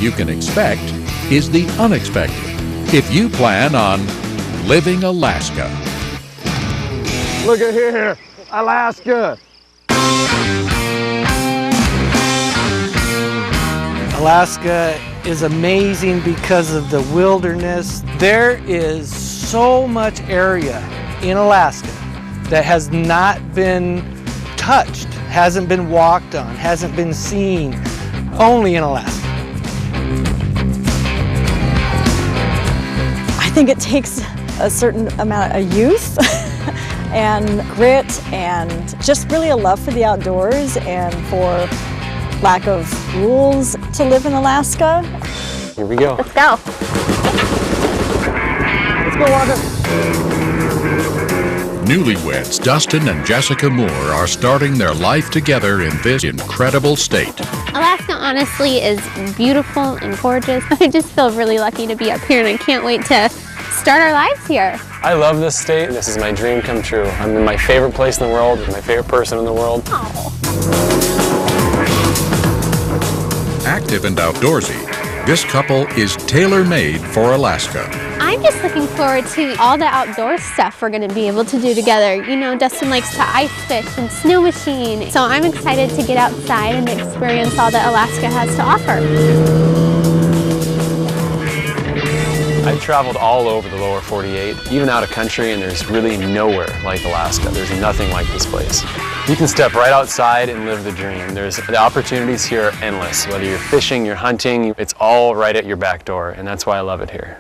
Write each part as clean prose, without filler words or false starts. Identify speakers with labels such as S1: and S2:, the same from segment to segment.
S1: you can expect is the unexpected if you plan on living Alaska.
S2: Look at here, Alaska.
S3: Alaska is amazing because of the wilderness. There is so much area in Alaska that has not been touched, hasn't been walked on, hasn't been seen, only in Alaska.
S4: I think it takes a certain amount of youth and grit and just really a love for the outdoors and for lack of rules to live in Alaska.
S5: Here we go.
S4: Let's go.
S2: Let's go, Wanda.
S1: Newlyweds Dustin and Jessica Moore are starting their life together in this incredible state.
S6: Alaska honestly is beautiful and gorgeous. I just feel really lucky to be up here and I can't wait to start our lives here.
S5: I love this state. This is my dream come true. I'm in my favorite place in the world, with my favorite person in the world.
S6: Oh.
S1: Active and outdoorsy, this couple is tailor-made for Alaska.
S6: I'm just looking forward to all the outdoor stuff we're going to be able to do together. You know, Dustin likes to ice fish and snow machine, so I'm excited to get outside and experience all that Alaska has to offer.
S5: I've traveled all over the lower 48, even out of country, and there's really nowhere like Alaska. There's nothing like this place. You can step right outside and live the dream. The opportunities here are endless. Whether you're fishing, you're hunting, it's all right at your back door, and that's why I love it here.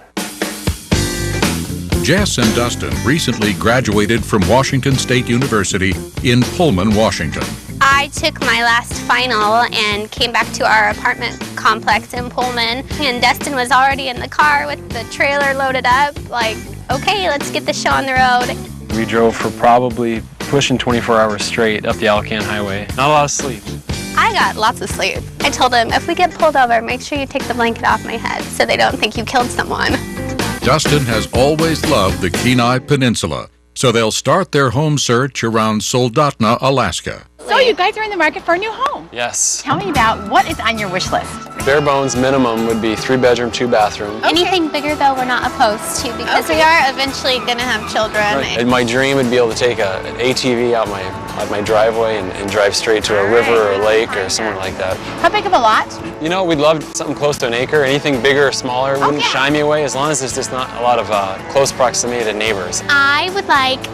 S1: Jess and Dustin recently graduated from Washington State University in Pullman, Washington.
S6: I took my last final and came back to our apartment complex in Pullman, and Dustin was already in the car with the trailer loaded up, like, okay, let's get the show on the road.
S5: We drove for probably pushing 24 hours straight up the Alcan Highway. Not a lot of sleep.
S6: I got lots of sleep. I told him, if we get pulled over, make sure you take the blanket off my head so they don't think you killed someone.
S1: Dustin has always loved the Kenai Peninsula, so they'll start their home search around Soldotna, Alaska.
S7: So you guys are in the market for a new home.
S5: Yes.
S7: Tell me about what is on your wish list.
S5: Bare bones minimum would be 3-bedroom, 2-bathroom.
S6: Okay. Anything bigger, though, we're not opposed to because we are eventually going to have children.
S5: Right. And my dream would be able to take an ATV out my driveway and drive straight to a river or a lake or somewhere like that.
S7: How big of a lot?
S5: You know, we'd love something close to an acre. Anything bigger or smaller wouldn't shy me away, as long as there's just not a lot of close proximity to neighbors.
S6: I would like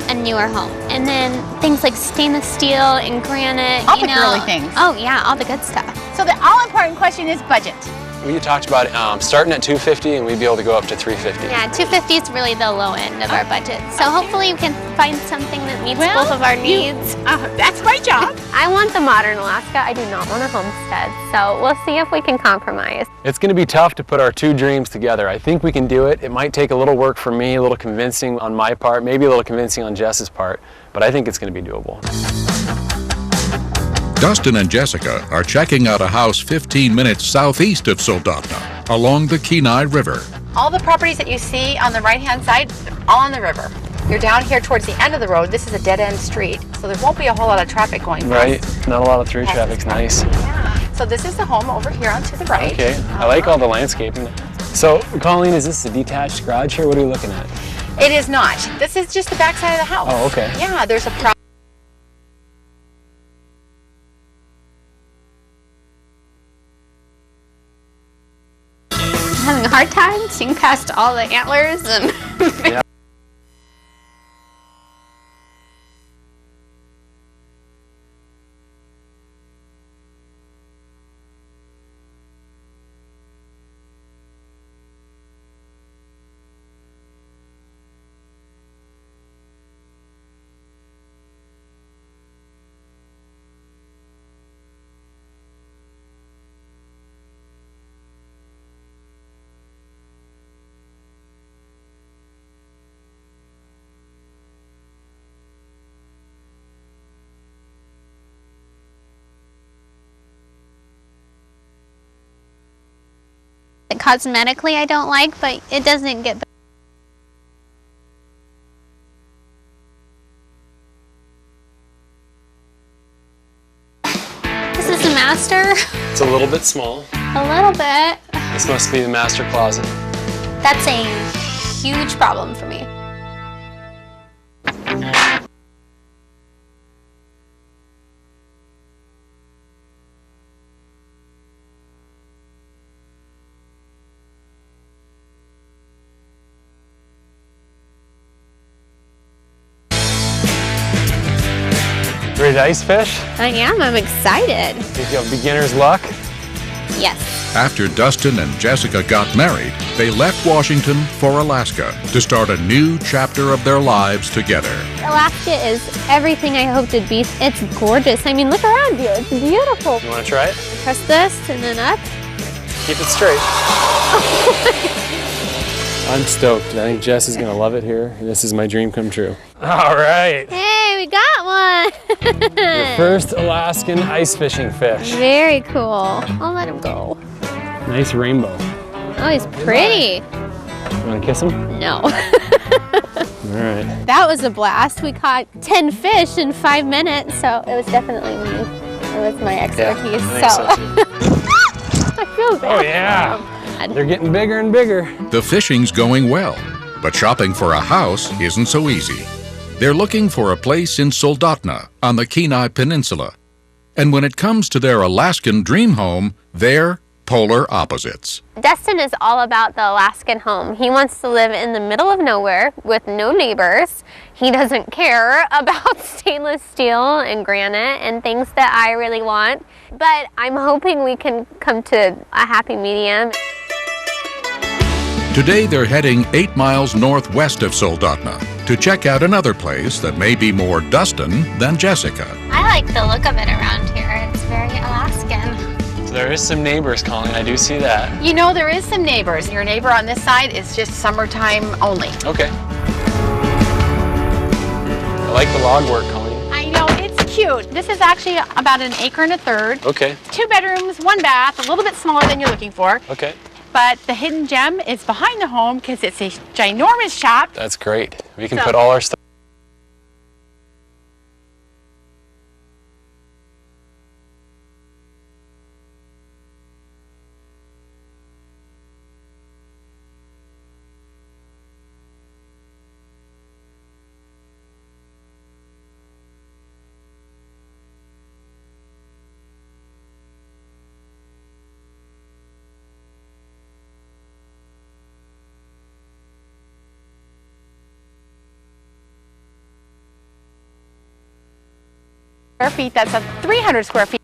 S6: a newer home, and then things like stainless steel and granite.
S7: All the girly things.
S6: Oh yeah, all the good stuff.
S7: So the all-important question is budget.
S5: We talked about starting at $250 and we'd be able to go up to $350.
S6: Yeah, $250 is really the low end of our budget. So hopefully we can find something that meets both of our needs.
S7: That's my job.
S6: I want the modern Alaska. I do not want a homestead. So we'll see if we can compromise.
S5: It's going to be tough to put our two dreams together. I think we can do it. It might take a little work for me, a little convincing on my part, maybe a little convincing on Jess's part, but I think it's going to be doable.
S1: Dustin and Jessica are checking out a house 15 minutes southeast of Soldotna, along the Kenai River.
S7: All the properties that you see on the right-hand side, they're all on the river. You're down here towards the end of the road. This is a dead-end street, so there won't be a whole lot of traffic going past.
S5: Right, not a lot of through traffic's nice.
S7: Yeah. So this is the home over here on to the right.
S5: Okay, I like all the landscaping. So, Colleen, is this a detached garage here? What are we looking at?
S7: It is not. This is just the back side of the house.
S5: Oh, okay.
S7: Yeah, there's a
S6: Having a hard time seeing past all the antlers and
S5: Yeah.
S6: cosmetically I don't like, but it doesn't get better. This is the master.
S5: It's a little bit small.
S6: A little bit.
S5: This must be the master closet.
S6: That's a huge problem for me.
S5: Ready to ice fish?
S6: I am. I'm excited.
S5: Think you have beginner's luck?
S6: Yes.
S1: After Dustin and Jessica got married, they left Washington for Alaska to start a new chapter of their lives together.
S6: Alaska is everything I hoped it'd be. It's gorgeous. I mean, look around you. It's beautiful.
S5: You want to try it?
S6: Press this and then up.
S5: Keep it straight. I'm stoked. I think Jess is going to love it here. This is my dream come true. All right.
S6: Hey, we got one.
S5: Your first Alaskan ice fishing fish.
S6: Very cool. I'll let him go.
S5: Nice rainbow.
S6: Oh, he's pretty.
S5: You want to kiss him?
S6: No.
S5: All right.
S6: That was a blast. We caught 10 fish in 5 minutes, so it was definitely me. It was my expertise.
S5: Yeah, I think so too.
S6: I feel bad.
S5: Oh, yeah. They're getting bigger and bigger.
S1: The fishing's going well, but shopping for a house isn't so easy. They're looking for a place in Soldotna on the Kenai Peninsula. And when it comes to their Alaskan dream home, they're polar opposites.
S6: Dustin is all about the Alaskan home. He wants to live in the middle of nowhere with no neighbors. He doesn't care about stainless steel and granite and things that I really want. But I'm hoping we can come to a happy medium.
S1: Today they're heading 8 miles northwest of Soldotna to check out another place that may be more Dustin than Jessica.
S6: I like the look of it around here. It's very Alaskan.
S5: So there is some neighbors calling. I do see that.
S7: You know, there is some neighbors. Your neighbor on this side is just summertime only.
S5: Okay. I like the log work, Colleen.
S7: I know, it's cute. This is actually about 1 1/3 acres.
S5: Okay.
S7: 2 bedrooms, 1 bath, a little bit smaller than you're looking for.
S5: Okay.
S7: But the hidden gem is behind the home because it's a ginormous shop.
S5: That's great. We can put all our stuff.
S7: Square feet, that's a 300 square feet.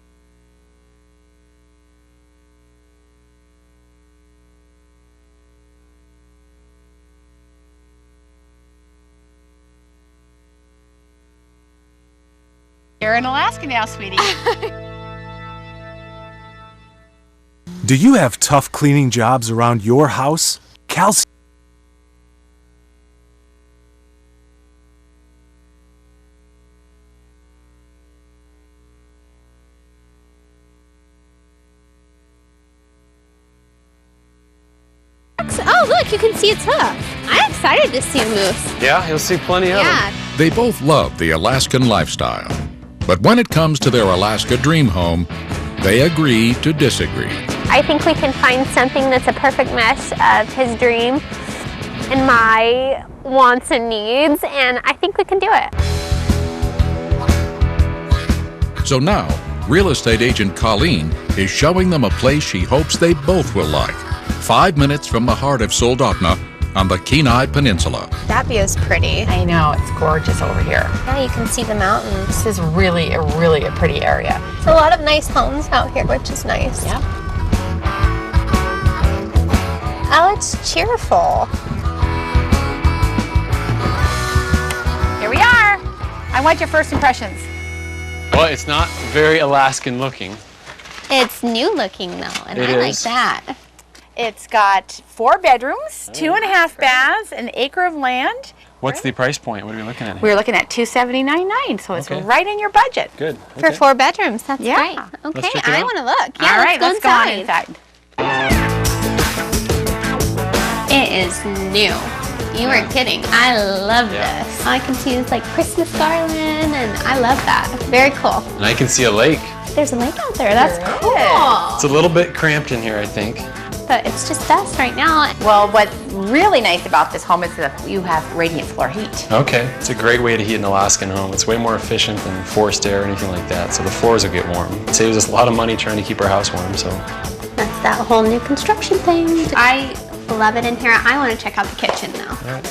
S7: You're in Alaska now, sweetie.
S8: Do you have tough cleaning jobs around your house? Calcium.
S6: Oh, look, you can see its hoof. I'm excited to see a moose.
S5: Yeah, you'll see plenty of them.
S1: They both love the Alaskan lifestyle. But when it comes to their Alaska dream home, they agree to disagree.
S6: I think we can find something that's a perfect mesh of his dream and my wants and needs, and I think we can do it.
S1: So now, real estate agent Colleen is showing them a place she hopes they both will like. 5 minutes from the heart of Soldotna on the Kenai Peninsula.
S6: That view is pretty.
S7: I know, it's gorgeous over here.
S6: Yeah, you can see the mountains.
S7: This is really a pretty area.
S6: There's a lot of nice homes out here, which is nice.
S7: Yeah.
S6: Oh, it's cheerful.
S7: Here we are. I want your first impressions.
S5: Well, it's not very Alaskan looking.
S6: It's new looking though, and I like that.
S7: It's got 4 bedrooms, 2.5 baths, 1 acre of land.
S5: What's the price point? What are we looking at here?
S7: We're looking at $279.9, so it's right in your budget.
S5: Good.
S6: For 4 bedrooms, that's
S7: Yeah.
S6: great. Okay,
S5: check it
S6: I
S5: out.
S6: want to look. Yeah,
S7: All right, let's go on
S6: inside.
S7: inside.
S6: It is new. You weren't kidding. I love
S5: Yeah.
S6: this. All I can see is like Christmas garland, and I love that. Very cool.
S5: And I can see a lake.
S6: there's a lake out there. That's cool.
S5: It's a little bit cramped in here, I think.
S6: But it's just us right now.
S7: Well, what's really nice about this home is that you have radiant floor heat.
S5: Okay, it's a great way to heat an Alaskan home. It's way more efficient than forced air or anything like that, so the floors will get warm. It saves us a lot of money trying to keep our house warm, so.
S6: That's that whole new construction thing. I love it in here. I want to check out the kitchen now.
S5: All right.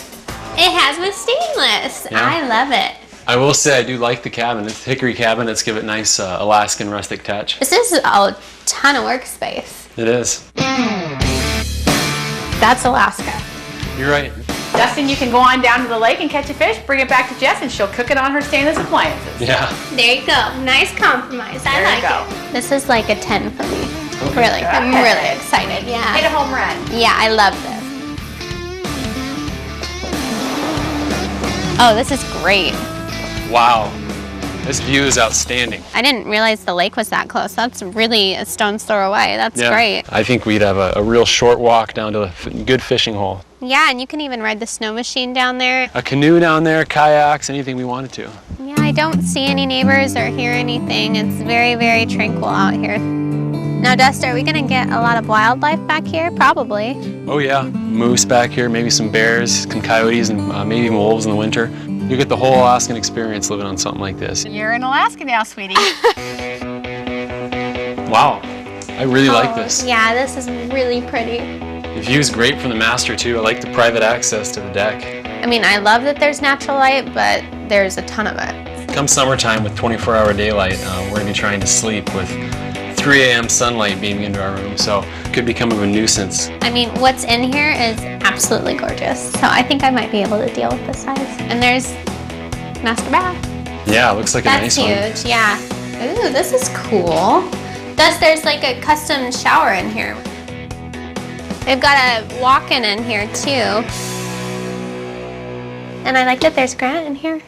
S6: It has my stainless.
S5: Yeah.
S6: I love it.
S5: I will say I do like the cabinets. Hickory cabinets give it nice Alaskan rustic touch.
S6: This is a ton of workspace.
S5: It is.
S6: That's Alaska.
S5: You're right.
S7: Dustin, you can go on down to the lake and catch a fish, bring it back to Jess, and she'll cook it on her stainless appliances.
S5: Yeah.
S6: There you go. Nice compromise. I like it. This is like a 10 for me.
S5: Okay.
S6: Really. I'm really excited. Yeah.
S7: Hit a home run.
S6: Yeah, I love this. Oh, this is great.
S5: Wow. This view is outstanding.
S6: I didn't realize the lake was that close. That's really a stone's throw away. That's great.
S5: I think we'd have a real short walk down to a good fishing hole.
S6: Yeah, and you can even ride the snow machine down there.
S5: A canoe down there, kayaks, anything we wanted to.
S6: Yeah, I don't see any neighbors or hear anything. It's very, very tranquil out here. Now, Dust, are we gonna get a lot of wildlife back here? Probably.
S5: Oh yeah, moose back here, maybe some bears, some coyotes, and maybe even wolves in the winter. You get the whole Alaskan experience living on something like this.
S7: You're in Alaska now, sweetie.
S5: Wow, I really like this.
S6: Yeah, this is really pretty.
S5: The view's great from the master too. I like the private access to the deck.
S6: I mean, I love that there's natural light, but there's a ton of it.
S5: Come summertime with 24-hour daylight, we're gonna be trying to sleep with 3 a.m. sunlight beaming into our room, so it could become of a nuisance.
S6: I mean, what's in here is absolutely gorgeous. So I think I might be able to deal with this size. And there's master bath.
S5: Yeah, it looks like a nice one.
S6: That's huge, yeah. Ooh, this is cool. There's like a custom shower in here. They've got a walk-in in here too. And I like that there's granite in here.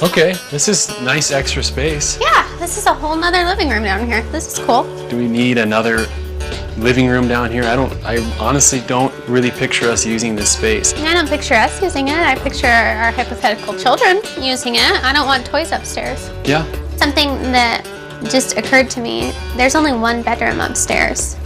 S5: Okay, this is nice extra space.
S6: Yeah, this is a whole nother living room down here. This is cool.
S5: Do we need another living room down here? I honestly don't really picture us using this space.
S6: I don't picture us using it. I picture our hypothetical children using it. I don't want toys upstairs.
S5: Yeah.
S6: Something that just occurred to me, there's only one bedroom upstairs.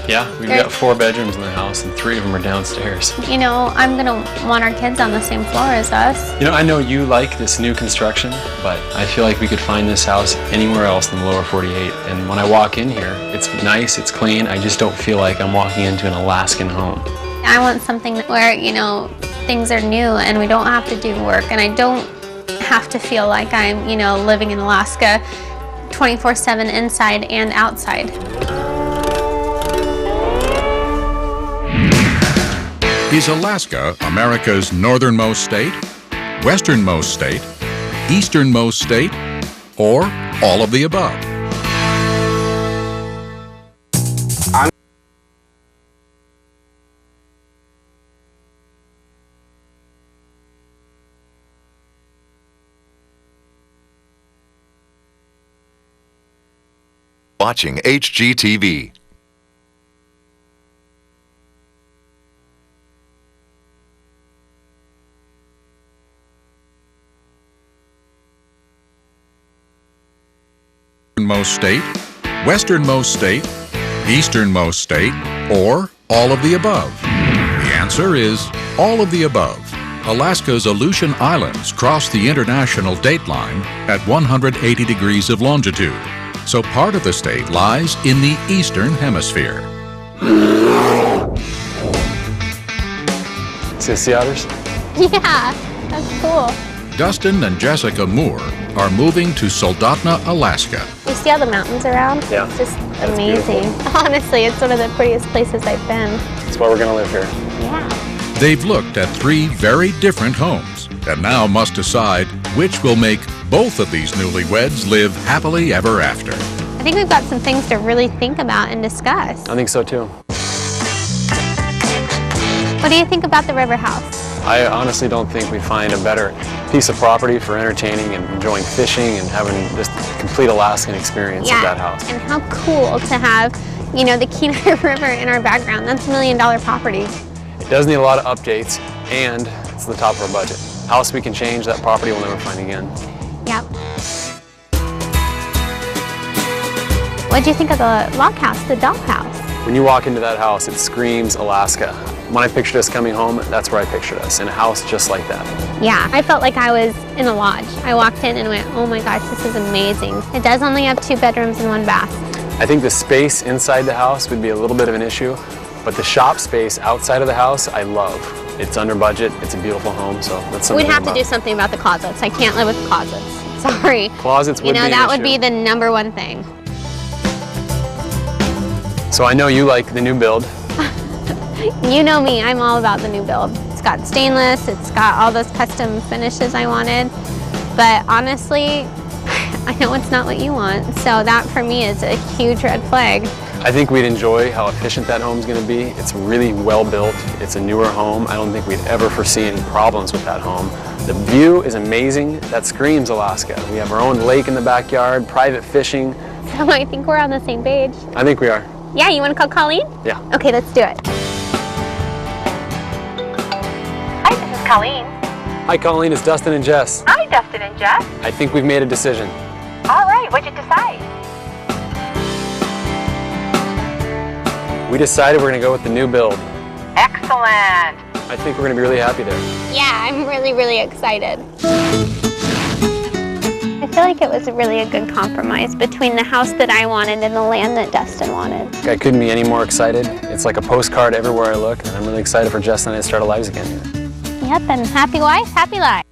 S5: Yeah, we've got 4 bedrooms in the house and 3 of them are downstairs.
S6: You know, I'm gonna want our kids on the same floor as us.
S5: You know, I know you like this new construction, but I feel like we could find this house anywhere else in the lower 48. And when I walk in here, it's nice, it's clean. I just don't feel like I'm walking into an Alaskan home.
S6: I want something where, you know, things are new and we don't have to do work and I don't have to feel like I'm, you know, living in Alaska 24/7 inside and outside.
S1: Is Alaska America's northernmost state, westernmost state, easternmost state, or all of the above?
S9: Watching HGTV.
S1: Most state, westernmost state, easternmost state, or all of the above? The answer is all of the above. Alaska's Aleutian Islands cross the international date line at 180 degrees of longitude, so part of the state lies in the eastern hemisphere.
S5: See the sea otters?
S6: Yeah, that's cool.
S1: Dustin and Jessica Moore are moving to Soldotna, Alaska.
S6: You see all the mountains around?
S5: Yeah.
S6: It's just amazing. Honestly, it's one of the prettiest places I've been.
S5: That's why we're gonna live here.
S6: Yeah.
S1: They've looked at 3 very different homes and now must decide which will make both of these newlyweds live happily ever after.
S6: I think we've got some things to really think about and discuss.
S5: I think so too.
S6: What do you think about the river house?
S5: I honestly don't think we find a better piece of property for entertaining and enjoying fishing and having this complete Alaskan experience at that house.
S6: And how cool to have, you know, the Kenai River in our background. That's $1 million property.
S5: It does need a lot of updates, and it's the top of our budget. House we can change, that property we'll never find again.
S6: Yep. What do you think of the log house, the dollhouse?
S5: When you walk into that house, it screams Alaska. When I pictured us coming home, that's where I pictured us, in a house just like that.
S6: Yeah, I felt like I was in a lodge. I walked in and went, oh my gosh, this is amazing. It does only have 2 bedrooms and 1 bath.
S5: I think the space inside the house would be a little bit of an issue, but the shop space outside of the house, I love. It's under budget, it's a beautiful home, so that's something.
S6: We'd have to do something about the closets. I can't live with the closets. Sorry.
S5: Closets would be an
S6: that would
S5: issue.
S6: be the #1 thing.
S5: So I know you like the new build.
S6: You know me, I'm all about the new build. It's got stainless, it's got all those custom finishes I wanted, but honestly, I know it's not what you want, so that for me is a huge red flag.
S5: I think we'd enjoy how efficient that home's going to be. It's really well built. It's a newer home. I don't think we'd ever foresee any problems with that home. The view is amazing. That screams Alaska. We have our own lake in the backyard, private fishing.
S6: So I think we're on the same page.
S5: I think we are.
S6: Yeah, you want to call Colleen?
S5: Yeah.
S6: Okay, let's do it.
S7: Hi, this is Colleen.
S5: Hi, Colleen. It's Dustin and Jess.
S7: Hi, Dustin and Jess.
S5: I think we've made a decision.
S7: All right, what'd you decide?
S5: We decided we're going to go with the new build.
S7: Excellent.
S5: I think we're going to be really happy there.
S6: Yeah, I'm really, really excited. I feel like it was really a good compromise between the house that I wanted and the land that Dustin wanted.
S5: I couldn't be any more excited. It's like a postcard everywhere I look, and I'm really excited for Jess and I to start our lives again.
S6: Yep, and happy wife, happy life.